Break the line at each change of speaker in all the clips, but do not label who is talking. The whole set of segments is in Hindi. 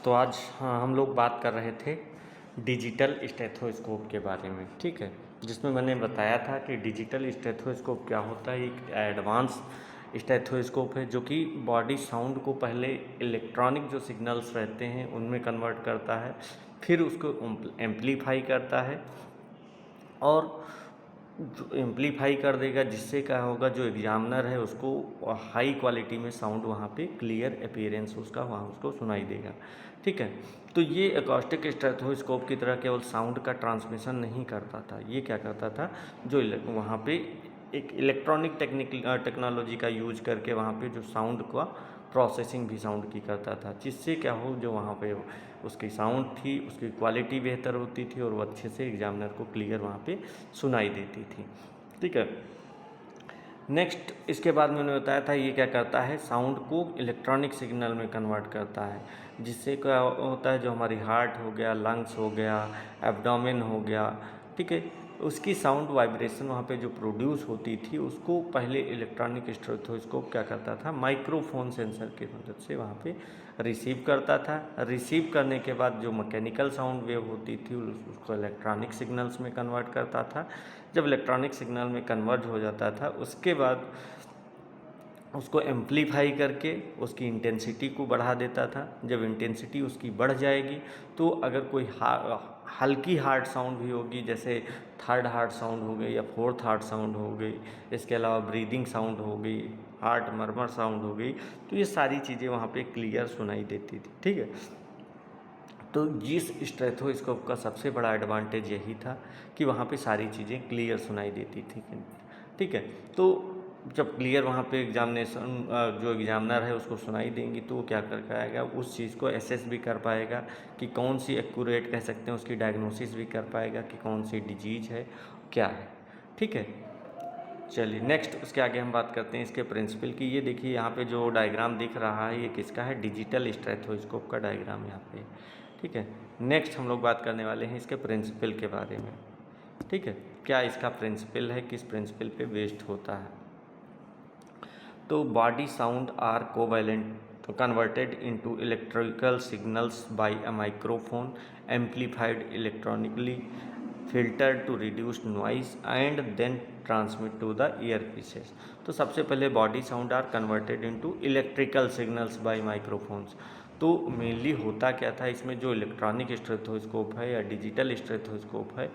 तो आज हाँ हम लोग बात कर रहे थे डिजिटल स्टेथोस्कोप के बारे में, ठीक है। जिसमें मैंने बताया था कि डिजिटल स्टेथोस्कोप क्या होता है। एक एडवांस स्टेथोस्कोप है जो कि बॉडी साउंड को पहले इलेक्ट्रॉनिक जो सिग्नल्स रहते हैं उनमें कन्वर्ट करता है, फिर उसको एम्पलीफाई करता है और जो एम्पलीफाई कर देगा, जिससे क्या होगा जो एग्जामिनर है उसको हाई क्वालिटी में साउंड वहाँ पे क्लियर अपीयरेंस उसका वहाँ उसको सुनाई देगा, ठीक है। तो ये एकॉस्टिक स्टेथोस्कोप की तरह केवल साउंड का ट्रांसमिशन नहीं करता था, ये क्या करता था जो वहाँ पे एक इलेक्ट्रॉनिक टेक्नोलॉजी का यूज करके वहाँ पे जो साउंड का प्रोसेसिंग भी साउंड की करता था, जिससे क्या हो जो वहाँ पे उसकी साउंड थी उसकी क्वालिटी बेहतर होती थी और वो अच्छे से एग्जामिनर को क्लियर वहाँ पे सुनाई देती थी, ठीक है। नेक्स्ट इसके बाद मैंने बताया था ये क्या करता है, साउंड को इलेक्ट्रॉनिक सिग्नल में कन्वर्ट करता है, जिससे क्या होता है जो हमारी हार्ट हो गया, लंग्स हो गया, एब्डोमेन हो गया, ठीक है, उसकी साउंड वाइब्रेशन वहाँ पे जो प्रोड्यूस होती थी उसको पहले इलेक्ट्रॉनिक स्टेथोस्कोप क्या करता था, माइक्रोफोन सेंसर की मदद से वहाँ पे रिसीव करता था। रिसीव करने के बाद जो मैकेनिकल साउंड वेव होती थी उसको इलेक्ट्रॉनिक सिग्नल्स में कन्वर्ट करता था। जब इलेक्ट्रॉनिक सिग्नल में कन्वर्ट हो जाता था उसके बाद उसको एम्पलीफाई करके उसकी इंटेंसिटी को बढ़ा देता था। जब इंटेंसिटी उसकी बढ़ जाएगी तो अगर कोई हल्की हार्ट साउंड भी होगी, जैसे थर्ड हार्ट साउंड हो गई या फोर्थ हार्ट साउंड हो गई, इसके अलावा ब्रीदिंग साउंड हो गई, हार्ट मर्मर साउंड हो गई, तो ये सारी चीज़ें वहाँ पे क्लियर सुनाई देती थी, ठीक है। तो जिस स्टेथोस्कोप का सबसे बड़ा एडवांटेज यही था कि वहाँ पे सारी चीज़ें क्लियर सुनाई देती थी, ठीक है। तो जब क्लियर वहाँ पे एग्जामिनेशन जो एग्जामिनर है उसको सुनाई देंगी तो वो क्या कर पाएगा, उस चीज़ को एसेस भी कर पाएगा कि कौन सी एक्यूरेट कह सकते हैं, उसकी डायग्नोसिस भी कर पाएगा कि कौन सी डिजीज है क्या है, ठीक है। चलिए नेक्स्ट उसके आगे हम बात करते हैं इसके प्रिंसिपल की। ये देखिए यहाँ पे जो डायग्राम दिख रहा है ये किसका है, डिजिटल स्टेथोस्कोप का डायग्राम यहाँ पे, ठीक है। नेक्स्ट हम लोग बात करने वाले हैं इसके प्रिंसिपल के बारे में, ठीक है, क्या इसका प्रिंसिपल है, किस प्रिंसिपल पे बेस्ड होता है। तो body sound are covalent converted into electrical signals by a microphone amplified electronically filtered to reduce noise and then transmit to the earpieces। तो सबसे पहले body sound are converted into electrical signals by microphones. तो मेनली होता क्या था इसमें, जो इलेक्ट्रॉनिक स्टेथोस्कोप है या डिजिटल स्टेथोस्कोप है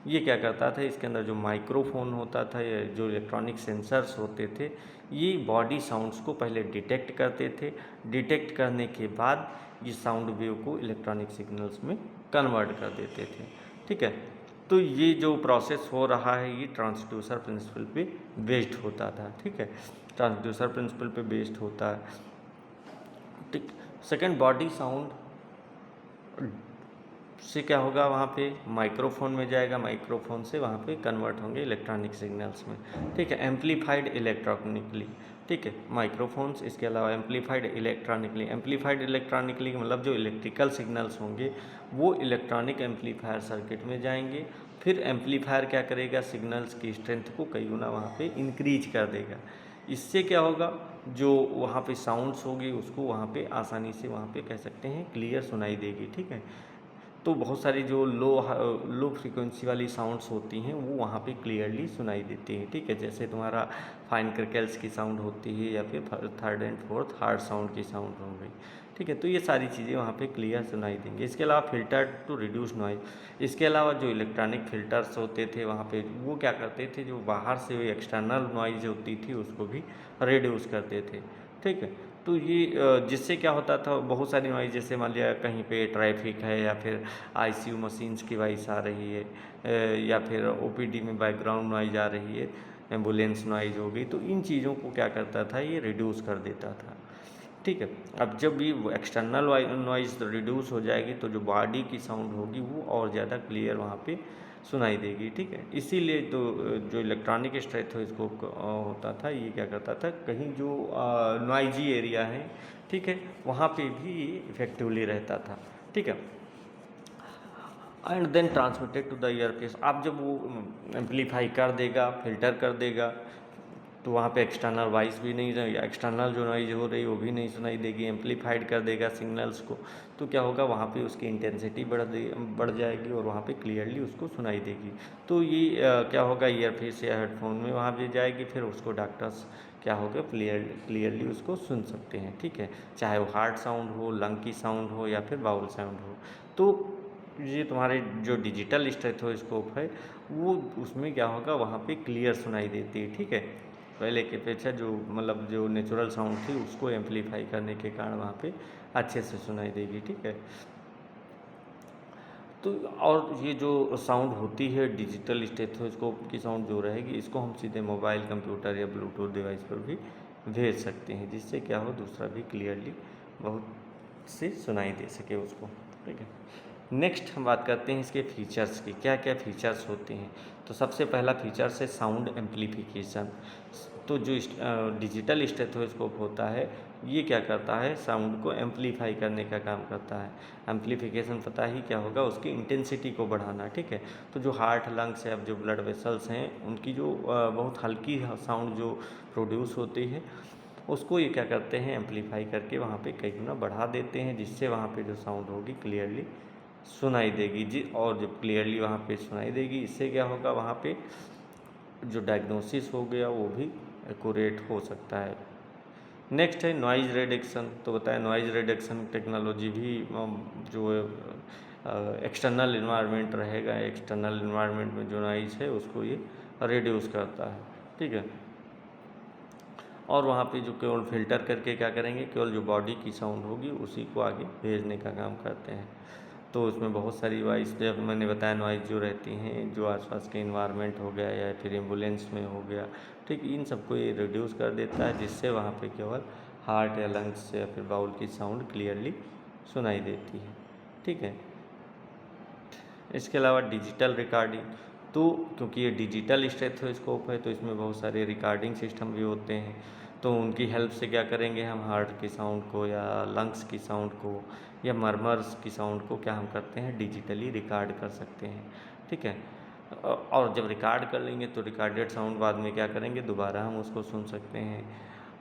ये क्या करता था, इसके अंदर जो माइक्रोफोन होता था या जो इलेक्ट्रॉनिक सेंसर्स होते थे ये बॉडी साउंड्स को पहले डिटेक्ट करते थे। डिटेक्ट करने के बाद ये साउंड वेव को इलेक्ट्रॉनिक सिग्नल्स में कन्वर्ट कर देते थे, ठीक है। तो ये जो प्रोसेस हो रहा है ये ट्रांसड्यूसर प्रिंसिपल पे बेस्ड होता था, ठीक है, ट्रांसड्यूसर प्रिंसिपल पे बेस्ड होता है, ठीक। सेकंड बॉडी साउंड से क्या होगा, वहाँ पे माइक्रोफोन में जाएगा, माइक्रोफोन से वहाँ पे कन्वर्ट होंगे इलेक्ट्रॉनिक सिग्नल्स में, ठीक है, एम्पलीफाइड इलेक्ट्रॉनिकली, ठीक है, माइक्रोफोन्स, इसके अलावा एम्पलीफाइड इलेक्ट्रॉनिकली मतलब जो इलेक्ट्रिकल सिग्नल्स होंगे वो इलेक्ट्रॉनिक एम्पलीफायर सर्किट में जाएंगे। फिर एम्पलीफायर क्या करेगा, सिग्नल्स की स्ट्रेंथ को कई गुना वहाँ पे इंक्रीज कर देगा। इससे क्या होगा, जो वहाँ पे साउंड्स होगी उसको वहाँ पे आसानी से वहाँ पे कह सकते हैं क्लियर सुनाई देगी, ठीक है। तो बहुत सारी जो लो फ्रीक्वेंसी वाली साउंड्स होती हैं वो वहाँ पे क्लियरली सुनाई देती हैं, ठीक है, जैसे तुम्हारा फाइन क्रैकल्स की साउंड होती है या फिर third and fourth hard sound की साउंड हो गई, ठीक है। तो ये सारी चीज़ें वहाँ पे क्लियर सुनाई देंगी। इसके अलावा फिल्टर टू रिड्यूस नॉइज, इसके अलावा जो इलेक्ट्रॉनिक फ़िल्टर्स होते थे वहाँ पे वो क्या करते थे, जो बाहर से एक्सटर्नल नॉइज होती थी उसको भी रिड्यूस करते थे, ठीक है। तो ये जिससे क्या होता था, बहुत सारी नॉइज़, जैसे मान लिया कहीं पे ट्रैफिक है या फिर आईसीयू मशीन्स की वॉइस आ रही है या फिर ओपीडी में बैकग्राउंड नॉइज़ आ रही है, एम्बुलेंस नॉइज़ हो गई, तो इन चीज़ों को क्या करता था ये रिड्यूस कर देता था, ठीक है। अब जब भी एक्सटर्नल नॉइज़ रिड्यूस हो जाएगी तो जो बॉडी की साउंड होगी वो और ज़्यादा क्लियर वहाँ पे सुनाई देगी, ठीक है। इसीलिए तो जो इलेक्ट्रॉनिक स्टेथोस्कोप होता था ये क्या करता था, कहीं जो नॉइजी एरिया है, ठीक है, वहाँ पे भी इफेक्टिवली रहता था, ठीक है। And then transmitted to the earpiece. आप जब वो एम्पलीफाई कर देगा, फिल्टर कर देगा, तो वहाँ पे एक्सटर्नल वॉइस भी नहीं, एक्सटर्नल जो नॉइज हो रही वो भी नहीं सुनाई देगी, एम्पलीफाइड कर देगा सिग्नल्स को। तो क्या होगा, वहाँ पे उसकी इंटेंसिटी बढ़ जाएगी और वहाँ पे क्लियरली उसको सुनाई देगी। तो ये क्या होगा, ईयरफीस या हेडफोन में वहाँ पे जाएगी, फिर उसको डॉक्टर्स क्या होगा क्लियरली उसको सुन सकते हैं। ठीक है, चाहे वो हार्ट साउंड हो, लंग की साउंड हो या फिर बाउल साउंड हो। तो ये तुम्हारे जो डिजिटल स्टेथोस्कोप है वो उसमें क्या होगा, वहाँ पे क्लियर सुनाई देती है। ठीक है, पहले के अपेक्षा जो मतलब जो नेचुरल साउंड थी उसको एम्पलीफाई करने के कारण वहाँ पे अच्छे से सुनाई देगी। ठीक है, तो और ये जो साउंड होती है डिजिटल स्टेथोस्कोप की साउंड जो रहेगी, इसको हम सीधे मोबाइल, कंप्यूटर या ब्लूटूथ डिवाइस पर भी भेज सकते हैं, जिससे क्या हो दूसरा भी क्लियरली बहुत से सुनाई दे सके उसको। ठीक है, नेक्स्ट हम बात करते हैं इसके फीचर्स की, क्या क्या फीचर्स होते हैं। तो सबसे पहला फीचर्स है साउंड एम्पलीफिकेशन। तो जो डिजिटल स्टेथोस्कोप होता है ये क्या करता है, साउंड को एम्पलीफाई करने का काम करता है। एम्पलीफिकेशन पता ही क्या होगा, उसकी इंटेंसिटी को बढ़ाना। ठीक है, तो जो हार्ट, लंग्स है, अब जो ब्लड वेसल्स हैं, उनकी जो बहुत हल्की साउंड जो प्रोड्यूस होती है उसको ये क्या करते हैं, एम्पलीफाई करके वहाँ पे कई गुना बढ़ा देते हैं, जिससे वहाँ पे जो साउंड होगी क्लियरली सुनाई देगी जी। और जब क्लियरली वहाँ पे सुनाई देगी, इससे क्या होगा, वहाँ पे जो डायग्नोसिस हो गया वो भी एक्यूरेट हो सकता है। नेक्स्ट है नॉइज़ रिडक्शन। तो बताया नॉइज़ रिडक्शन टेक्नोलॉजी भी जो एक्सटर्नल इन्वायरमेंट रहेगा, एक्सटर्नल इन्वायरमेंट में जो नॉइज़ है उसको ये रिड्यूस करता है। ठीक है, और वहाँ पे जो केवल फ़िल्टर करके क्या करेंगे, केवल जो बॉडी की साउंड होगी उसी को आगे भेजने का काम करते हैं। तो उसमें बहुत सारी वॉइस, जब मैंने बताया नॉइज़ जो रहती हैं, जो आसपास के इन्वायरमेंट हो गया या फिर एम्बुलेंस में हो गया, ठीक, इन सबको ये रिड्यूस कर देता है, जिससे वहाँ पे केवल हार्ट या लंग्स या फिर बाउल की साउंड क्लियरली सुनाई देती है। ठीक है, इसके अलावा डिजिटल रिकॉर्डिंग। तो क्योंकि ये डिजिटल स्टेथोस्कोप है तो इसमें बहुत सारे रिकॉर्डिंग सिस्टम भी होते हैं। तो उनकी हेल्प से क्या करेंगे, हम हार्ट की साउंड को या लंग्स की साउंड को या मरमर्स की साउंड को क्या हम करते हैं, डिजिटली रिकॉर्ड कर सकते हैं। ठीक है, और जब रिकॉर्ड कर लेंगे तो रिकॉर्डेड साउंड बाद में क्या करेंगे, दोबारा हम उसको सुन सकते हैं,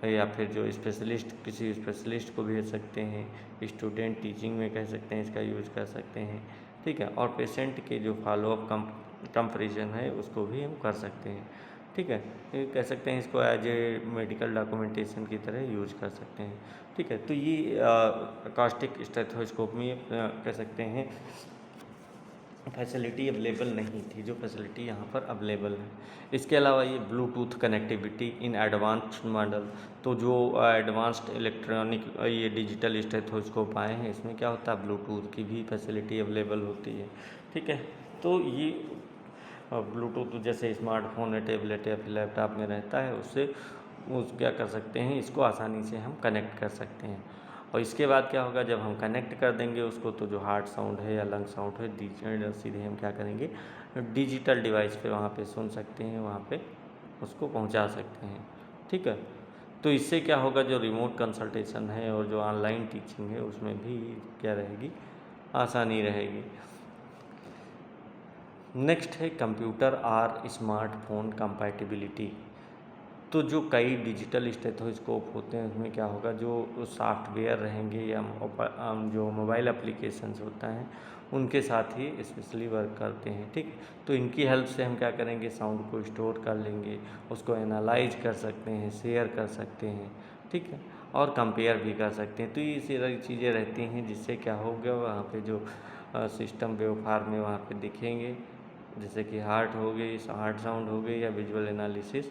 या फिर जो स्पेशलिस्ट, किसी स्पेशलिस्ट को भेज सकते हैं, स्टूडेंट टीचिंग में कह सकते हैं इसका यूज़ कर सकते हैं। ठीक है, और पेशेंट के जो फॉलोअप कंपैरिजन है उसको भी हम कर सकते हैं। ठीक है, ये कह सकते हैं इसको एज ए मेडिकल डॉक्यूमेंटेशन की तरह यूज कर सकते हैं। ठीक है, तो ये अकॉस्टिक स्टेथोस्कोप में कह सकते हैं फैसिलिटी अवेलेबल नहीं थी, जो फैसिलिटी यहाँ पर अवेलेबल है। इसके अलावा ये ब्लूटूथ कनेक्टिविटी इन एडवांस्ड मॉडल। तो जो एडवांस्ड इलेक्ट्रॉनिक ये डिजिटल स्टेथोस्कोप आए हैं, इसमें क्या होता है, ब्लूटूथ की भी फैसिलिटी अवेलेबल होती है। ठीक है, तो ये ब्लूटूथ जैसे स्मार्टफोन है, टैबलेट या फिर लैपटॉप में रहता है, उससे क्या कर सकते हैं, इसको आसानी से हम कनेक्ट कर सकते हैं। और इसके बाद क्या होगा, जब हम कनेक्ट कर देंगे उसको, तो जो हार्ट साउंड है या लंग साउंड है सीधे हम क्या करेंगे, डिजिटल डिवाइस पे वहाँ पे सुन सकते हैं, वहाँ पे उसको पहुँचा सकते हैं। ठीक है, तो इससे क्या होगा, जो रिमोट कंसल्टेशन है और जो ऑनलाइन टीचिंग है उसमें भी क्या रहेगी, आसानी रहेगी। नेक्स्ट है कंप्यूटर और स्मार्टफोन कंपैटिबिलिटी। तो जो कई डिजिटल स्टेथोस्कोप होते हैं उसमें क्या होगा, जो सॉफ्टवेयर रहेंगे या जो मोबाइल एप्लीकेशंस होता हैं उनके साथ ही स्पेशली वर्क करते हैं। ठीक, तो इनकी हेल्प से हम क्या करेंगे, साउंड को स्टोर कर लेंगे, उसको एनालाइज कर सकते हैं, शेयर कर सकते हैं। ठीक है, और कंपेयर भी कर सकते हैं। तो ये सारी चीज़ें रहती हैं, जिससे क्या होगा, वहाँ पे जो सिस्टम वेवफॉर्म में वहाँ पे दिखेंगे, जैसे कि हार्ट हो गई, हार्ट साउंड हो गई, या विजुअल एनालिसिस,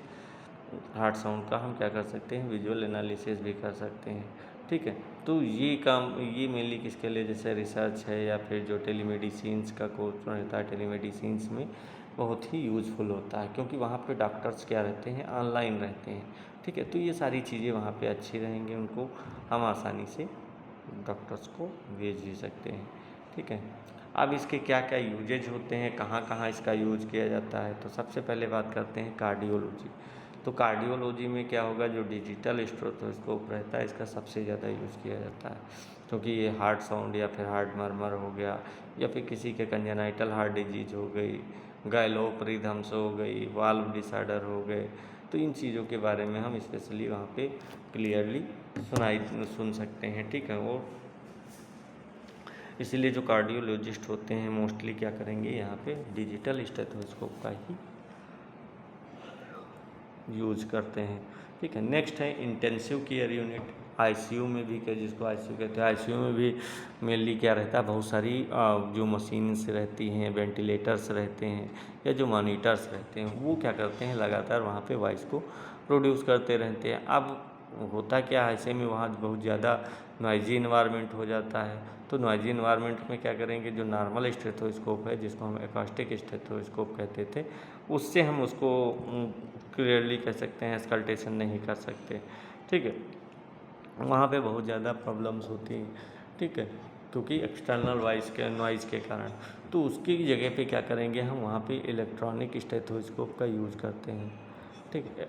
हार्ट साउंड का हम क्या कर सकते हैं, विजुअल एनालिसिस भी कर सकते हैं। ठीक है, तो ये काम ये मेनली किसके लिए, जैसे रिसर्च है या फिर जो टेलीमेडिसिन्स का कोर्स रहता है, टेलीमेडिसिन्स में बहुत ही यूज़फुल होता है, क्योंकि वहाँ पे डॉक्टर्स क्या रहते हैं, ऑनलाइन रहते हैं। ठीक है, तो ये सारी चीज़ें वहाँ पे अच्छी रहेंगी, उनको हम आसानी से डॉक्टर्स को भेज भी सकते हैं। ठीक है, अब इसके क्या क्या यूजेज होते हैं, कहाँ कहाँ इसका यूज किया जाता है। तो सबसे पहले बात करते हैं कार्डियोलॉजी। तो कार्डियोलॉजी में क्या होगा, जो डिजिटल स्टेथोस्कोप रहता है इसका सबसे ज़्यादा यूज़ किया जाता है, क्योंकि ये हार्ट साउंड या फिर हार्ट मरमर हो गया, या फिर किसी के कंजेनाइटल हार्ट डिजीज हो गई, गैलोप रिदम्स हो गई, वाल्व डिसऑर्डर हो गए, तो इन चीज़ों के बारे में हम स्पेशली वहाँ पे क्लियरली सुन सकते हैं, ठीक है। और इसीलिए जो कार्डियोलॉजिस्ट होते हैं मोस्टली क्या करेंगे, यहाँ पे डिजिटल स्टेथोस्कोप का ही यूज करते हैं, ठीक है। नेक्स्ट है इंटेंसिव केयर यूनिट, आईसीयू में भी क्या, जिसको आईसीयू कहते हैं, आईसीयू में भी मेनली क्या रहता है, बहुत सारी जो मशीन्स रहती हैं, वेंटिलेटर्स रहते हैं या जो मॉनिटर्स रहते हैं, वो क्या करते हैं, लगातार वहाँ पे वॉइस को प्रोड्यूस करते रहते हैं। अब होता क्या है, ऐसे में वहाँ बहुत ज़्यादा नॉइजी इन्वायरमेंट हो जाता है। तो नॉइजी इन्वायरमेंट में क्या करेंगे, जो नॉर्मल स्टेथोस्कोप है, जिसको हम एकॉस्टिक स्टेथोस्कोप कहते थे, उससे हम उसको क्लियरली कह सकते हैं स्कल्टेशन नहीं कर सकते, ठीक है। वहाँ पे बहुत ज़्यादा प्रॉब्लम्स होती हैं, ठीक है, क्योंकि एक्सटर्नल नॉइज़ के कारण। तो उसकी जगह पे क्या करेंगे, हम वहाँ पे इलेक्ट्रॉनिक स्टेथोस्कोप का यूज़ करते हैं, ठीक है।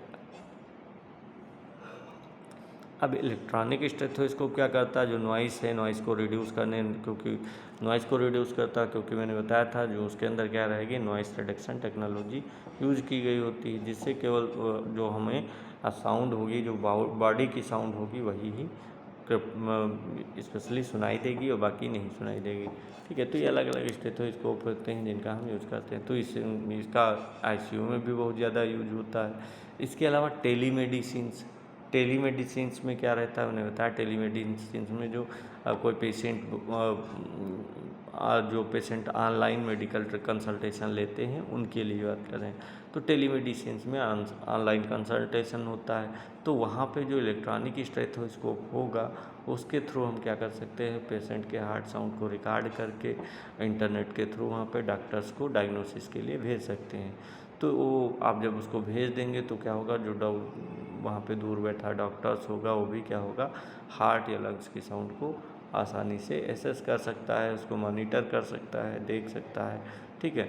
अब इलेक्ट्रॉनिक स्टेथोस्कोप क्या करता है, जो नॉइस है, नॉइस को रिड्यूस करने, क्योंकि नॉइस को रिड्यूस करता है, क्योंकि मैंने बताया था जो उसके अंदर क्या रहेगी, नॉइस रिडक्शन टेक्नोलॉजी यूज़ की गई होती है, जिससे केवल जो हमें साउंड होगी, जो बॉडी की साउंड होगी, वही ही स्पेशली सुनाई देगी और बाकी नहीं सुनाई देगी, ठीक है। तो ये अलग अलग स्टेथोस्कोप होते हैं जिनका हम यूज़ करते हैं। तो इसका आईसीयू में भी बहुत ज़्यादा यूज होता है। इसके अलावा टेलीमेडिसिन्स में क्या रहता है, उन्हें बताया, टेलीमेडिसिन्स में जो कोई पेशेंट ऑनलाइन मेडिकल कंसल्टेशन लेते हैं, उनके लिए बात करें तो टेलीमेडिसिन्स में ऑनलाइन कंसल्टेशन होता है। तो वहाँ पे जो इलेक्ट्रॉनिक स्टेथोस्कोप होगा, उसके थ्रू हम क्या कर सकते हैं, पेशेंट के हार्ट साउंड को रिकॉर्ड करके इंटरनेट के थ्रू वहाँ पे डॉक्टर्स को डायग्नोसिस के लिए भेज सकते हैं। तो वो आप जब उसको भेज देंगे तो क्या होगा, जो वहाँ पे दूर बैठा डॉक्टर्स होगा, वो भी क्या होगा, हार्ट या लंग्स की साउंड को आसानी से एसेस कर सकता है, उसको मॉनिटर कर सकता है, देख सकता है, ठीक है।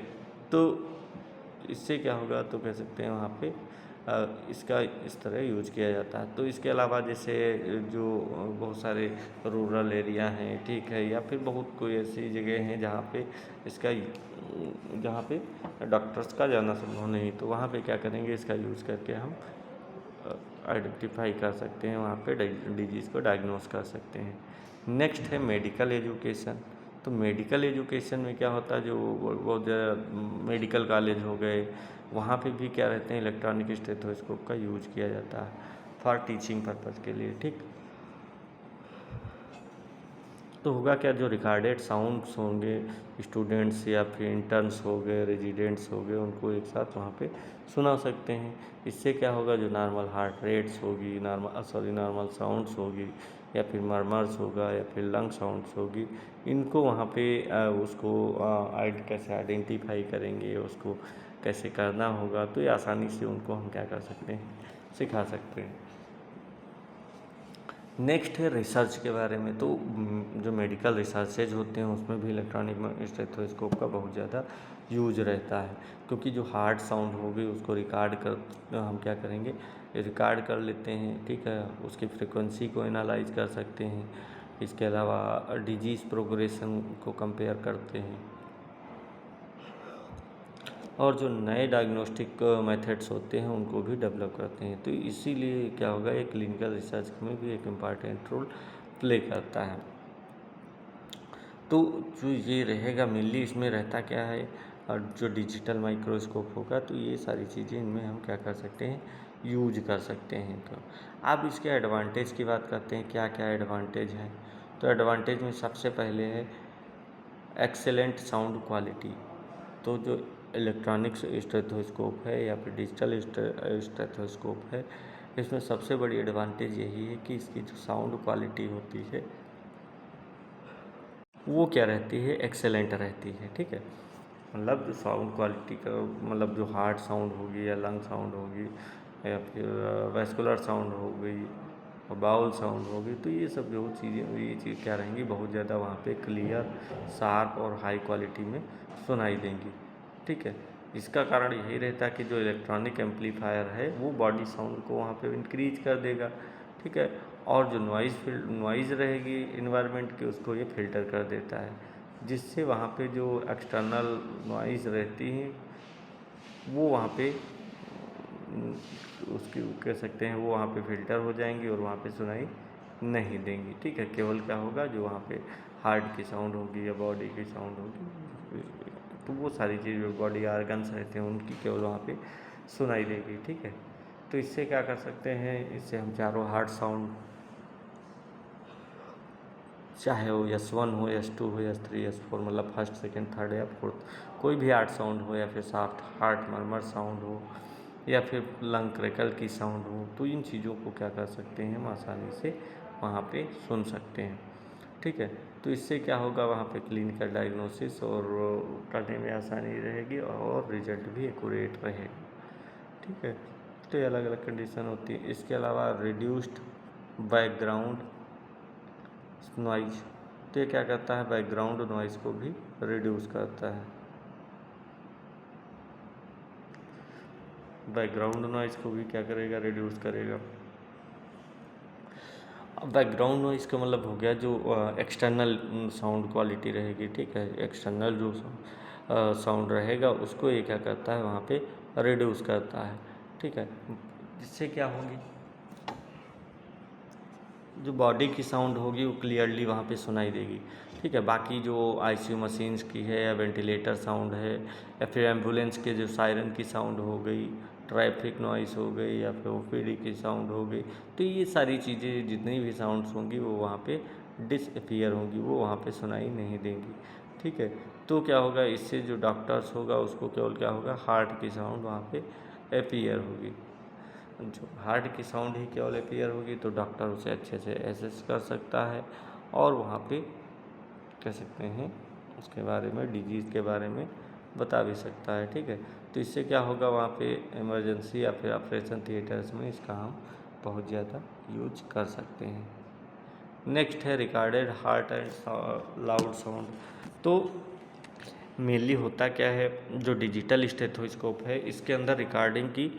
तो इससे क्या होगा, तो कह सकते हैं वहाँ पे इसका इस तरह यूज किया जाता है। तो इसके अलावा जैसे जो बहुत सारे रूरल एरिया हैं, ठीक है, या फिर बहुत कोई ऐसी जगह हैं जहाँ पे डॉक्टर्स का जाना संभव नहीं, तो वहाँ पे क्या करेंगे, इसका यूज़ करके हम आइडेंटिफाई कर सकते हैं, वहाँ पे डिजीज़ को डायग्नोस कर सकते हैं। नेक्स्ट है मेडिकल एजुकेशन। तो मेडिकल एजुकेशन में क्या होता है, जो वो मेडिकल कॉलेज हो गए, वहाँ पे भी क्या रहते हैं, इलेक्ट्रॉनिक स्टेथोस्कोप का यूज किया जाता है फॉर टीचिंग पर्पज़ के लिए, ठीक। तो होगा क्या, जो रिकॉर्डेड साउंड्स होंगे, स्टूडेंट्स या फिर इंटर्न्स हो गए, रेजिडेंट्स हो गए, उनको एक साथ वहाँ पे सुना सकते हैं। इससे क्या होगा, जो नॉर्मल हार्ट रेट्स होगी, नॉर्मल साउंड्स होगी, या फिर मरमर्स होगा, या फिर लंग साउंड्स होगी, इनको वहाँ पे उसको कैसे आइडेंटिफाई करेंगे, उसको कैसे करना होगा, तो ये आसानी से उनको हम क्या कर सकते हैं, सिखा सकते हैं। नेक्स्ट है रिसर्च के बारे में। तो जो मेडिकल रिसर्चेज होते हैं, उसमें भी इलेक्ट्रॉनिक स्टेथोस्कोप का बहुत ज़्यादा यूज रहता है, क्योंकि जो हार्ट साउंड होगी उसको रिकॉर्ड कर हम क्या करेंगे, रिकॉर्ड कर लेते हैं, ठीक है, उसकी फ्रिक्वेंसी को एनालाइज कर सकते हैं। इसके अलावा डिजीज़ प्रोग्रेशन को कंपेयर करते हैं, और जो नए डायग्नोस्टिक मेथड्स होते हैं उनको भी डेवलप करते हैं। तो इसीलिए क्या होगा, ये क्लिनिकल रिसर्च में भी एक इम्पॉर्टेंट रोल प्ले करता है। तो जो ये रहेगा मेनली, इसमें रहता क्या है, और जो डिजिटल माइक्रोस्कोप होगा, तो ये सारी चीज़ें इनमें हम क्या कर सकते हैं, यूज कर सकते हैं। तो अब इसके एडवांटेज की बात करते हैं, क्या क्या एडवांटेज हैं। तो एडवांटेज में सबसे पहले है एक्सेलेंट साउंड क्वालिटी। तो जो इलेक्ट्रॉनिक स्टेथोस्कोप है या फिर डिजिटल स्टेथोस्कोप है, इसमें सबसे बड़ी एडवांटेज यही है कि इसकी जो साउंड क्वालिटी होती है वो क्या रहती है, एक्सेलेंट रहती है, ठीक है। मतलब जो साउंड क्वालिटी का मतलब जो हार्ट साउंड होगी या लंग साउंड होगी या फिर वेस्कुलर साउंड हो गई और बाउल साउंड होगी, तो ये सब जो चीज़ें, ये चीज़ क्या रहेंगी, बहुत ज़्यादा वहाँ पे क्लियर, शार्प और हाई क्वालिटी में सुनाई देंगी, ठीक है। इसका कारण यही रहता है कि जो इलेक्ट्रॉनिक एम्पलीफायर है वो बॉडी साउंड को वहाँ पे इंक्रीज कर देगा, ठीक है, और जो नॉइज़ रहेगी इन्वायरमेंट की, उसको ये फिल्टर कर देता है, जिससे वहाँ पे जो एक्सटर्नल नॉइज़ रहती हैं वो वहाँ पे उसकी कह सकते हैं वो वहाँ पे फ़िल्टर हो जाएंगी और वहाँ पे सुनाई नहीं देंगी। ठीक है, केवल क्या होगा, जो वहाँ पे हार्ट की साउंड होगी या बॉडी की साउंड होगी, तो वो सारी चीज़ जो बॉडी आर्गन्स रहते हैं उनकी केवल वहाँ पे सुनाई देगी। ठीक है, तो इससे क्या कर सकते हैं, इससे हम चारों हार्ट साउंड, चाहे वो S1 हो, S2 हो, S3, S4, मतलब फर्स्ट, सेकंड, थर्ड या फोर्थ, कोई भी हार्ट साउंड हो, या फिर सॉफ्ट हार्ट मर्मर साउंड हो, या फिर लंग क्रैकल की साउंड हो, तो इन चीज़ों को क्या कर सकते हैं, हम आसानी से वहाँ पे सुन सकते हैं। ठीक है, तो इससे क्या होगा, वहाँ पे क्लिनिकल डायग्नोसिस और करने में आसानी रहेगी और रिजल्ट भी एक्यूरेट रहेगा। ठीक है, तो ये अलग अलग कंडीशन होती है। इसके अलावा रिड्यूस्ड बैकग्राउंड नॉइज, तो ये क्या करता है, बैकग्राउंड नॉइज़ को भी रिड्यूस करता है। बैकग्राउंड नॉइज़ को भी क्या करेगा, रिड्यूस करेगा। अब बैकग्राउंड नॉइज़ का मतलब हो गया जो एक्सटर्नल साउंड क्वालिटी रहेगी। ठीक है, एक्सटर्नल जो साउंड रहेगा उसको ये क्या करता है, वहाँ पे रिड्यूस करता है। ठीक है, जिससे क्या होगी, जो बॉडी की साउंड होगी वो क्लियरली वहाँ पे सुनाई देगी। ठीक है, बाकी जो आईसीयू मशीन्स की है या वेंटिलेटर साउंड है या फिर एम्बुलेंस के जो सायरन की साउंड हो गई, ट्रैफिक नॉइस हो गई, या फिर ओपीडी की साउंड हो गई, तो ये सारी चीज़ें जितनी भी साउंड्स होंगी वो वहाँ पे डिसअपीयर होंगी, वो वहाँ पे सुनाई नहीं देंगी। ठीक है, तो क्या होगा, इससे जो डॉक्टर्स होगा उसको केवल क्या होगा, हार्ट की साउंड वहाँ पे अपीयर होगी। जो हार्ट की साउंड ही केवल अपीयर होगी तो डॉक्टर उसे अच्छे से एसेस कर सकता है और वहाँ पे कह सकते हैं उसके बारे में, डिजीज़ के बारे में बता भी सकता है। ठीक है, तो इससे क्या होगा, वहाँ पे इमरजेंसी या फिर ऑपरेशन थिएटर्स में इसका हम बहुत ज़्यादा यूज कर सकते हैं। नेक्स्ट है recorded heart and loud sound. तो मेनली होता क्या है, जो डिजिटल स्टेथोस्कोप है इसके अंदर रिकॉर्डिंग की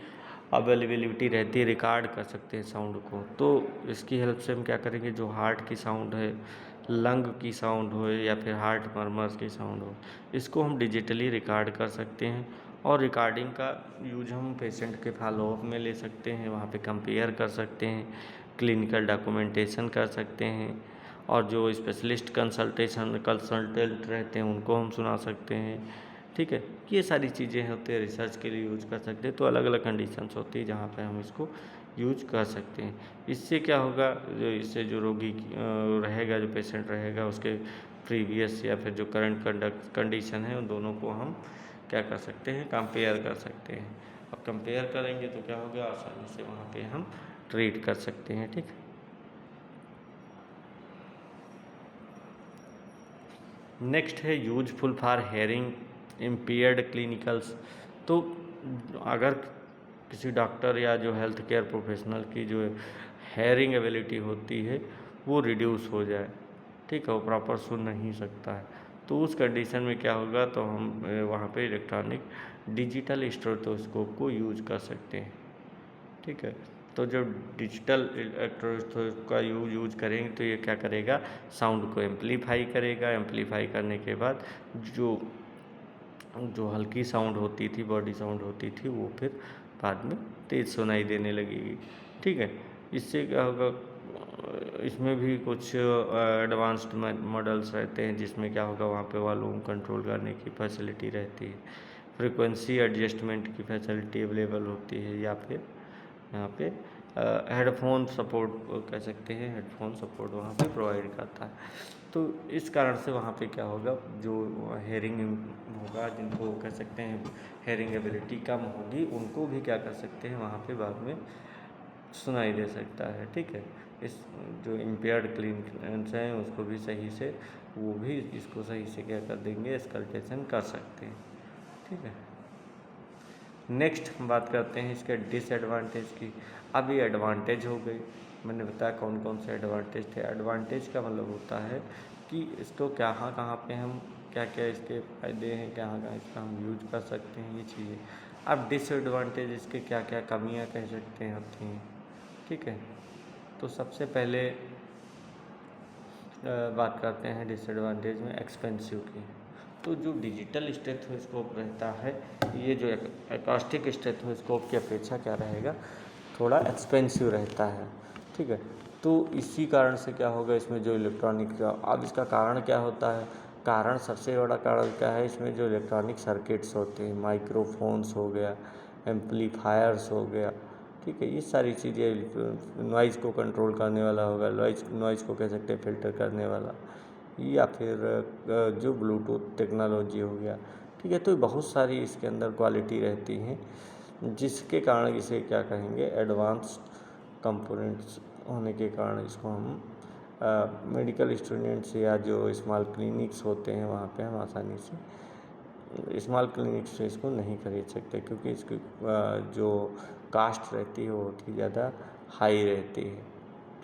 अवेलेबिलिटी रहती है, रिकॉर्ड कर सकते हैं साउंड को। तो इसकी हेल्प से हम क्या करेंगे, जो हार्ट की साउंड है, लंग की साउंड हो या फिर हार्ट मर्मर्स की साउंड हो, इसको हम डिजिटली रिकॉर्ड कर सकते हैं और रिकॉर्डिंग का यूज हम पेशेंट के फॉलोअप में ले सकते हैं, वहाँ पे कंपेयर कर सकते हैं, क्लिनिकल डॉक्यूमेंटेशन कर सकते हैं और जो स्पेशलिस्ट कंसल्टेंट रहते हैं उनको हम सुना सकते हैं। ठीक है, ये सारी चीज़ें होती है, रिसर्च के लिए यूज कर सकते हैं। तो अलग अलग कंडीशंस होती है जहाँ पे हम इसको यूज कर सकते हैं। इससे क्या होगा, इससे जो रोगी रहेगा, जो पेशेंट रहेगा, उसके प्रीवियस या फिर जो करंट कंडीशन है उन दोनों को हम क्या कर सकते हैं, कंपेयर कर सकते हैं। अब कंपेयर करेंगे तो क्या होगा, आसानी से वहाँ पे हम ट्रीट कर सकते हैं। ठीक, नेक्स्ट है useful for hearing impaired clinicals. तो अगर किसी डॉक्टर या जो हेल्थ केयर प्रोफेशनल की जो हेयरिंग एबिलिटी होती है वो रिड्यूस हो जाए, ठीक है, वो प्रॉपर सुन नहीं सकता है, तो उस कंडीशन में क्या होगा, तो हम वहाँ पे इलेक्ट्रॉनिक डिजिटल स्टेथोस्कोप को यूज कर सकते हैं। ठीक है, तो जो डिजिटल इलेक्ट्रोस्कोप का यूज करेंगे तो ये क्या करेगा, साउंड को एम्पलीफाई करेगा। एम्पलीफाई करने के बाद जो जो हल्की साउंड होती थी, बॉडी साउंड होती थी, वो फिर बाद में तेज़ सुनाई देने लगेगी। ठीक है, इससे क्या होगा, इसमें भी कुछ एडवांस्ड मॉडल्स रहते हैं जिसमें क्या होगा, वहाँ पे वॉल्यूम कंट्रोल करने की फैसिलिटी रहती है, फ्रीक्वेंसी एडजस्टमेंट की फैसिलिटी अवेलेबल होती है, या फिर यहाँ पे हेडफोन सपोर्ट कह सकते हैं, हेडफोन सपोर्ट वहाँ पे प्रोवाइड करता है। तो इस कारण से वहाँ पे क्या होगा, जो हेयरिंग होगा, जिनको कह सकते हैं हेयरिंग एबिलिटी कम होगी, उनको भी क्या कर सकते हैं, वहाँ पे बाद में सुनाई दे सकता है। ठीक है, इस जो इम्पेयर्ड क्लिनिकल्स हैं उसको भी सही से, वो भी इसको सही से क्या कर देंगे, स्कल्टेशन कर सकते हैं। ठीक है, नेक्स्ट हम बात करते हैं इसके डिसएडवांटेज की। अब ये एडवांटेज हो गई, मैंने बताया कौन कौन से एडवांटेज थे। एडवांटेज का मतलब होता है कि इसको कहाँ कहाँ पे हम क्या क्या इसके फ़ायदे हैं, कहाँ कहाँ इसका हम यूज कर सकते हैं, ये चीज़ें। अब डिसएडवांटेज इसके क्या क्या कमियाँ कह सकते हैं होती हैं। ठीक है, तो सबसे पहले बात करते हैं डिसएडवांटेज में एक्सपेंसिव की। तो जो डिजिटल स्टेथोस्कोप रहता है, ये जो एकॉस्टिक स्टेथोस्कोप की अपेक्षा क्या रहेगा, थोड़ा एक्सपेंसिव रहता है, ठीक है। तो इसी कारण से क्या होगा, इसमें जो इलेक्ट्रॉनिक, अब इसका कारण क्या होता है, कारण सबसे बड़ा कारण क्या है, इसमें जो इलेक्ट्रॉनिक सर्किट्स होते हैं, माइक्रोफोन्स हो गया, एम्पलीफायर्स हो गया, ठीक है, ये सारी चीज़ें, नॉइज़ को कंट्रोल करने वाला होगा, नॉइज़ को कह सकते हैं फिल्टर करने वाला, या फिर जो ब्लूटूथ टेक्नोलॉजी हो गया, ठीक है। तो बहुत सारी इसके अंदर क्वालिटी रहती हैं, जिसके कारण इसे क्या कहेंगे, एडवांस्ड कंपोनेंट्स होने के कारण इसको हम मेडिकल स्टूडेंट्स या जो स्मॉल क्लिनिक्स होते हैं वहाँ पे हम आसानी से स्मॉल क्लिनिक्स से इसको नहीं खरीद सकते, क्योंकि इसकी जो कास्ट रहती है वो बहुत ही ज़्यादा हाई रहती है,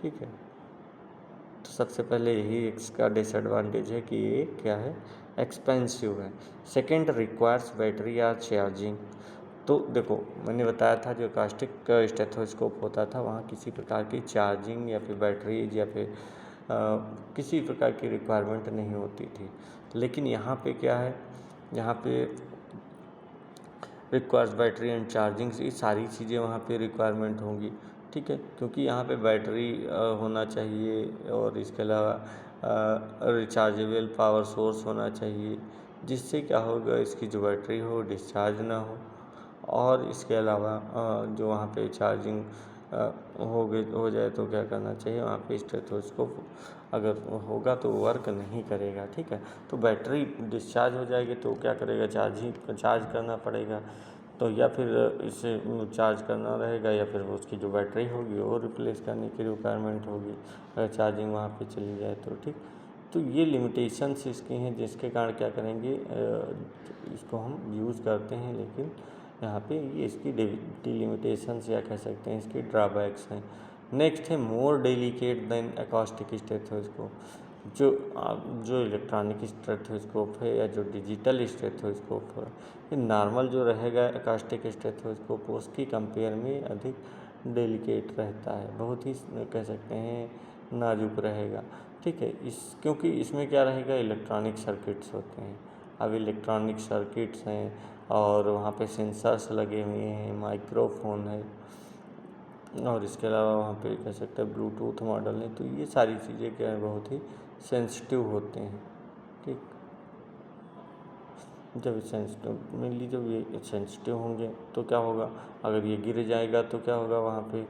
ठीक है। तो सबसे पहले यही इसका डिसएडवांटेज है कि ये क्या है, एक्सपेंसिव है। सेकंड, रिक्वायर्स बैटरी या चार्जिंग। तो देखो, मैंने बताया था जो कास्टिक स्टेथोस्कोप होता था वहाँ किसी प्रकार की चार्जिंग या फिर बैटरीज या फिर किसी प्रकार की रिक्वायरमेंट नहीं होती थी, लेकिन यहाँ पे क्या है, यहाँ पे रिक्वायर्स बैटरी एंड चार्जिंग, ये सारी चीज़ें वहाँ पे रिक्वायरमेंट होंगी, ठीक है, क्योंकि यहाँ पे बैटरी होना चाहिए और इसके अलावा रिचार्जेबल पावर सोर्स होना चाहिए, जिससे क्या होगा, इसकी जो बैटरी हो डिस्चार्ज ना हो, और इसके अलावा जो वहाँ पे चार्जिंग हो जाए तो क्या करना चाहिए, वहाँ पे स्टेथोस्कोप अगर होगा तो वर्क नहीं करेगा, ठीक है। तो बैटरी डिस्चार्ज हो जाएगी तो क्या करेगा, चार्ज करना पड़ेगा, तो या फिर इसे चार्ज करना रहेगा, या फिर उसकी जो बैटरी होगी वो रिप्लेस करने की रिक्वायरमेंट होगी अगर चार्जिंग वहाँ पे चली जाए तो, ठीक। तो ये लिमिटेशंस इसकी हैं, जिसके कारण क्या करेंगे, इसको हम यूज़ करते हैं, लेकिन यहाँ पे ये इसकी डिलिमिटेशंस या कह सकते हैं इसकी ड्रॉबैक्स हैं। नेक्स्ट है मोर डेलिकेट देन एकॉस्टिक स्टेथोस्कोप। जो इलेक्ट्रॉनिक स्टेथोस्कोप है या जो डिजिटल स्टेथोस्कोप है, ये नॉर्मल जो रहेगा एकॉस्टिक स्टेथोस्कोप उसकी कंपेयर में अधिक डेलिकेट रहता है, बहुत ही कह सकते हैं नाजुक रहेगा, ठीक है। क्योंकि इसमें क्या रहेगा, इलेक्ट्रॉनिक सर्किट्स होते हैं। अब इलेक्ट्रॉनिक सर्किट्स हैं और वहाँ पे सेंसर्स लगे हुए हैं, माइक्रोफोन है, और इसके अलावा वहाँ पे कह सकते हैं ब्लूटूथ मॉडल है, तो ये सारी चीज़ें क्या है, बहुत ही सेंसिटिव होते हैं, ठीक। जब ये सेंसिटिव होंगे तो क्या होगा, अगर ये गिर जाएगा तो क्या होगा वहाँ पे,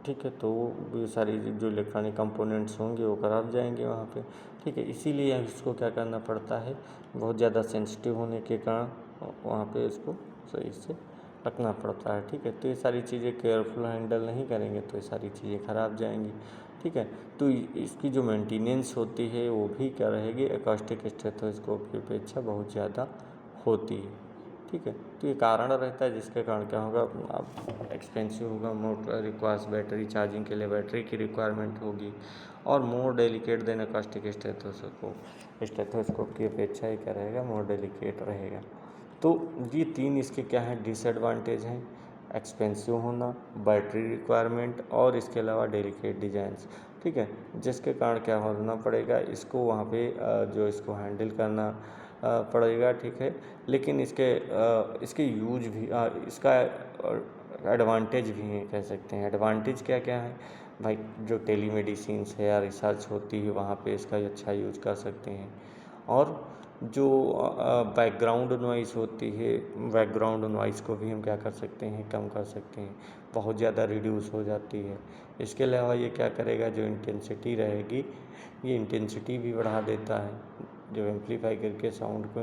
ठीक है। तो ये सारी जो इलेक्ट्रॉनिक कंपोनेंट्स होंगे वो खराब जाएंगे वहाँ पे, ठीक है। इसीलिए इसको क्या करना पड़ता है, बहुत ज़्यादा सेंसिटिव होने के कारण वहाँ पे इसको सही से रखना पड़ता है, ठीक है। तो ये सारी चीज़ें केयरफुल हैंडल नहीं करेंगे तो ये सारी चीज़ें खराब जाएंगी, ठीक है। तो इसकी जो मेंटेनेंस होती है वो भी क्या रहेगी, एकॉस्टिक स्टेथोस्कोप की अपेक्षा बहुत ज़्यादा होती है, ठीक है। तो ये कारण रहता है जिसके कारण क्या होगा, अब एक्सपेंसिव होगा, मोर रिक्वायर्स बैटरी, चार्जिंग के लिए बैटरी की रिक्वायरमेंट होगी, और मोर डेलिकेट देन एकॉस्टिक स्टेथोस्कोप की अपेक्षा ही क्या रहेगा, मोर डेलिकेट रहेगा। तो ये तीन इसके क्या हैं, डिसएडवांटेज हैं, एक्सपेंसिव होना, बैटरी रिक्वायरमेंट, और इसके अलावा डेलिकेट डिजाइंस, ठीक है, जिसके कारण क्या होना पड़ेगा, इसको वहाँ पे जो इसको हैंडल करना पड़ेगा, ठीक है। लेकिन इसके यूज भी, इसका एडवांटेज भी है, कह सकते हैं। एडवांटेज क्या क्या है भाई, जो टेलीमेडिसिन्स है या रिसर्च होती है वहाँ पे इसका अच्छा यूज कर सकते हैं, और जो बैकग्राउंड नॉइज़ होती है, बैकग्राउंड नॉइज़ को भी हम क्या कर सकते हैं, कम कर सकते हैं, बहुत ज़्यादा रिड्यूस हो जाती है। इसके अलावा ये क्या करेगा, जो इंटेंसिटी रहेगी ये इंटेंसिटी भी बढ़ा देता है, जो एम्पलीफाई करके साउंड को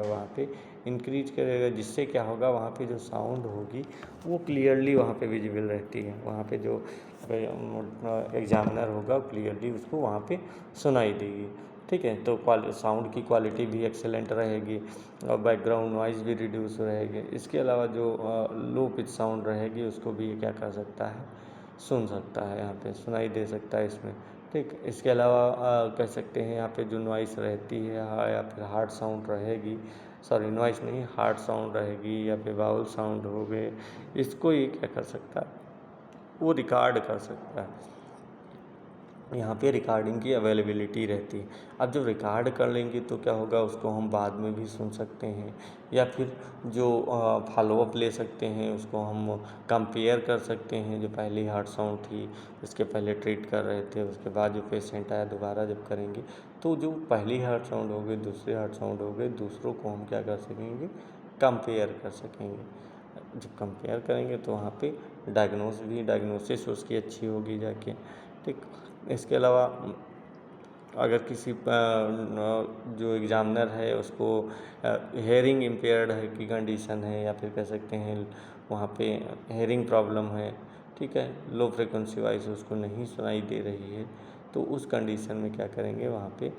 वहाँ पे इंक्रीज करेगा, जिससे क्या होगा, वहाँ पे जो साउंड होगी वो क्लियरली वहाँ पे विजिबल रहती है, वहाँ पे जो एग्जामिनर होगा क्लियरली उसको वहाँ पे सुनाई देगी, ठीक है। तो साउंड की क्वालिटी भी एक्सेलेंट रहेगी और बैकग्राउंड नॉइज़ भी रिड्यूस रहेगी। इसके अलावा जो लो पिच साउंड रहेगी उसको भी ये क्या कर सकता है, सुन सकता है, यहाँ पे सुनाई दे सकता है इसमें, ठीक। इसके अलावा कह सकते हैं यहाँ पे जो नॉइस रहती है या फिर हार्ड साउंड रहेगी, सॉरी नॉइस नहीं, हार्ड साउंड रहेगी या फिर बाउल साउंड हो गए, इसको ये क्या कर सकता है, वो रिकॉर्ड कर सकता है, यहाँ पे रिकॉर्डिंग की अवेलेबिलिटी रहती है। अब जब रिकॉर्ड कर लेंगे तो क्या होगा, उसको हम बाद में भी सुन सकते हैं, या फिर जो फॉलोअप ले सकते हैं, उसको हम कंपेयर कर सकते हैं। जो पहली हार्ट साउंड थी, इसके पहले ट्रीट कर रहे थे, उसके बाद जो पेशेंट आया दोबारा जब करेंगे, तो जो पहली हार्ट साउंड हो गई, दूसरी हार्ट साउंड हो गई, दूसरों को हम क्या कर सकेंगे, कंपेयर कर सकेंगे। जब कंपेयर करेंगे तो वहाँ पे डायग्नोसिस उसकी अच्छी होगी जाके, ठीक। इसके अलावा अगर किसी जो एग्ज़ामिनर है उसको हेयरिंग इम्पेयर्ड है की कंडीशन है, या फिर कह सकते हैं वहाँ पे हेयरिंग प्रॉब्लम है, ठीक है, लो फ्रिक्वेंसी वॉइस उसको नहीं सुनाई दे रही है, तो उस कंडीशन में क्या करेंगे, वहाँ पे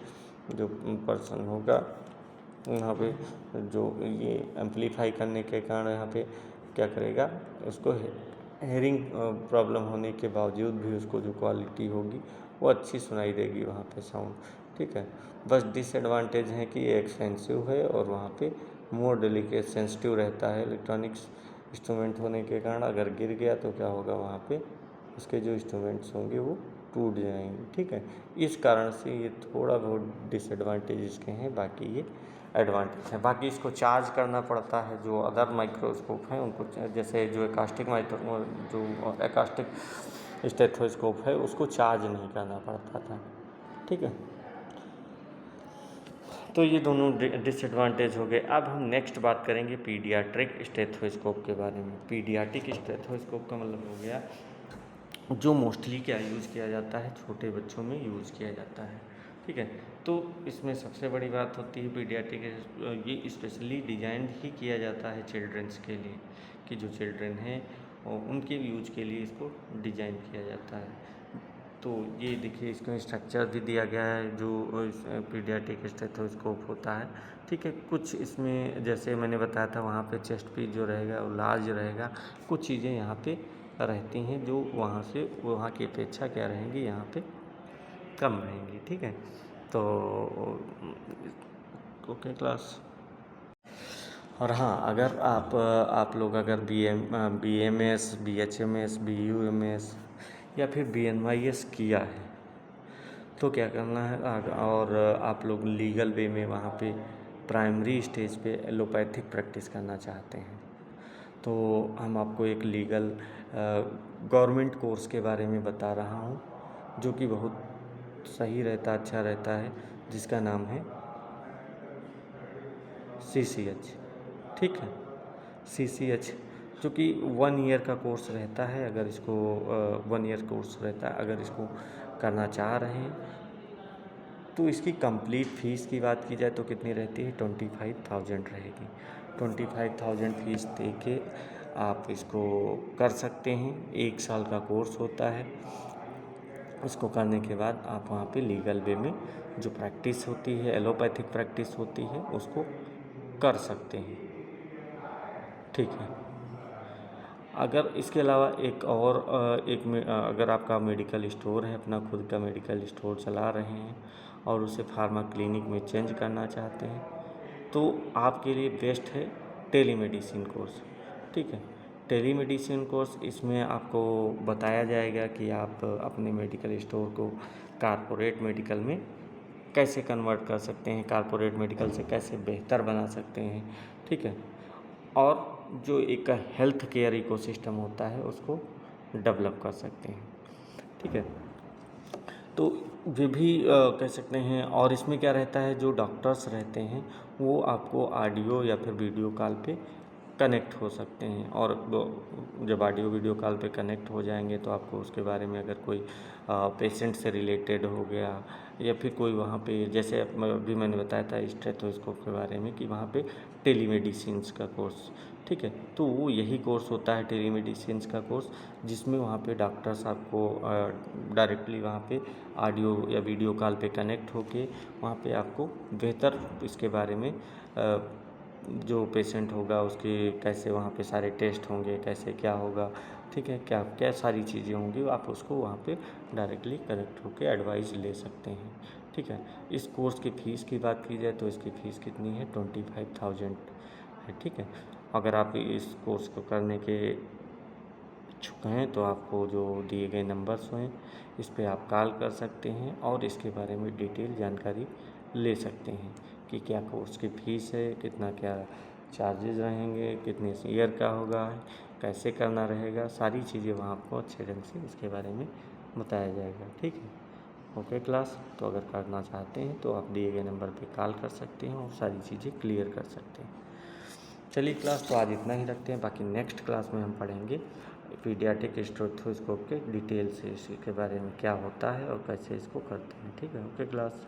जो पर्सन होगा वहाँ पे जो ये एम्पलीफाई करने के कारण यहाँ पे क्या करेगा, उसको हेयरिंग प्रॉब्लम होने के बावजूद भी उसको जो क्वालिटी होगी वो अच्छी सुनाई देगी वहाँ पे साउंड, ठीक है। बस डिसएडवांटेज है कि ये एक्सपेंसिव है और वहाँ पे मोर डेलिकेट सेंसिटिव रहता है इलेक्ट्रॉनिक्स इंस्ट्रूमेंट होने के कारण। अगर गिर गया तो क्या होगा, वहाँ पे उसके जो इंस्ट्रूमेंट्स होंगे वो टूट जाएंगे, ठीक है। इस कारण से ये थोड़ा बहुत डिसएडवांटेज इसके हैं, बाकी ये एडवांटेज है। बाकी इसको चार्ज करना पड़ता है, जो अदर माइक्रोस्कोप हैं उनको, जैसे जो एकास्टिक स्टेथोस्कोप है उसको चार्ज नहीं करना पड़ता था, ठीक है। तो ये दोनों डिसएडवांटेज हो गए। अब हम नेक्स्ट बात करेंगे पीडियाट्रिक स्टेथोस्कोप के बारे में। पीडियाट्रिक स्टेथोस्कोप का मतलब हो गया जो मोस्टली क्या यूज़ किया जाता है, छोटे बच्चों में यूज़ किया जाता है, ठीक है। तो इसमें सबसे बड़ी बात होती है पीडियाट्रिक, ये स्पेशली डिज़ाइन ही किया जाता है चिल्ड्रंस के लिए, कि जो चिल्ड्रन हैं उनके यूज के लिए इसको डिज़ाइन किया जाता है। तो ये देखिए इसका स्ट्रक्चर भी दिया गया है जो पीडियाट्रिक स्टेथोस्कोप होता है, ठीक है। कुछ इसमें जैसे मैंने बताया था वहाँ पे चेस्ट पीस जो रहेगा वो लार्ज रहेगा, कुछ चीज़ें यहाँ पे रहती हैं जो वहाँ की अपेक्षा क्या रहेंगी, यहाँ पे कम रहेंगी, ठीक है। तो ओके क्लास। और हाँ, अगर आप लोग अगर BMS, BHMS, BUMS या फिर BNYS किया है तो क्या करना है, और आप लोग लीगल वे में वहाँ पे प्राइमरी स्टेज पे एलोपैथिक प्रैक्टिस करना चाहते हैं, तो हम आपको एक लीगल गवर्नमेंट कोर्स के बारे में बता रहा हूँ जो कि बहुत सही रहता, अच्छा रहता है, जिसका नाम है CCH, ठीक है। CCH जो कि 1 ईयर का कोर्स रहता है। अगर इसको 1 ईयर कोर्स रहता है, अगर इसको करना चाह रहे हैं तो इसकी कंप्लीट फ़ीस की बात की जाए तो कितनी रहती है, 25,000 रहेगी। 25,000 फ़ीस दे के आप इसको कर सकते हैं। 1 साल का कोर्स होता है। इसको करने के बाद आप वहाँ पे लीगल वे में जो प्रैक्टिस होती है, एलोपैथिक प्रैक्टिस होती है, उसको कर सकते हैं, ठीक है। अगर इसके अलावा अगर आपका मेडिकल स्टोर है, अपना खुद का मेडिकल स्टोर चला रहे हैं और उसे फार्मा क्लिनिक में चेंज करना चाहते हैं तो आपके लिए बेस्ट है टेलीमेडिसिन कोर्स, ठीक है। टेलीमेडिसिन कोर्स, इसमें आपको बताया जाएगा कि आप अपने मेडिकल स्टोर को कारपोरेट मेडिकल में कैसे कन्वर्ट कर सकते हैं, कारपोरेट मेडिकल से कैसे बेहतर बना सकते हैं, ठीक है। और जो एक हेल्थ केयर इकोसिस्टम होता है उसको डेवलप कर सकते हैं, ठीक है। तो वे भी कह सकते हैं। और इसमें क्या रहता है, जो डॉक्टर्स रहते हैं वो आपको ऑडियो या फिर वीडियो कॉल पे कनेक्ट हो सकते हैं, और जब ऑडियो वीडियो कॉल पे कनेक्ट हो जाएंगे तो आपको उसके बारे में अगर कोई पेशेंट से रिलेटेड हो गया या फिर कोई वहाँ पे, जैसे अभी मैंने बताया था स्टेथोस्कोप के बारे में कि वहाँ पे टेलीमेडिसिन्स का कोर्स, ठीक है। तो वो यही कोर्स होता है टेलीमेडिसिन्स का कोर्स, जिसमें वहाँ पे डॉक्टर्स आपको डायरेक्टली वहाँ पे ऑडियो या वीडियो कॉल पे कनेक्ट होके वहाँ पे आपको बेहतर इसके बारे में जो पेशेंट होगा उसके कैसे वहाँ पे सारे टेस्ट होंगे, कैसे क्या होगा, ठीक है, क्या क्या सारी चीज़ें होंगी, आप उसको वहाँ पे डायरेक्टली कनेक्ट होके एडवाइस ले सकते हैं, ठीक है। इस कोर्स की फ़ीस की बात की जाए तो इसकी फ़ीस कितनी है, 25,000 है, ठीक है। अगर आप इस कोर्स को करने के इच्छुक हैं तो आपको जो दिए गए नंबर्स हैं इस पे आप कॉल कर सकते हैं और इसके बारे में डिटेल जानकारी ले सकते हैं कि क्या कोर्स की फ़ीस है, कितना क्या चार्जेस रहेंगे, कितने ईयर का होगा, कैसे करना रहेगा, सारी चीज़ें वहाँ आपको अच्छे ढंग से इसके बारे में बताया जाएगा। ठीक है, ओके क्लास। तो अगर करना चाहते हैं तो आप दिए गए नंबर पे कॉल कर सकते हैं और सारी चीज़ें क्लियर कर सकते हैं। चलिए क्लास, तो आज इतना ही रखते हैं, बाकी नेक्स्ट क्लास में हम पढ़ेंगे पीडियाट्रिक स्टेथोस्कोप के डिटेल से, इसके बारे में क्या होता है और कैसे इसको करते हैं। ठीक है, ओके क्लास।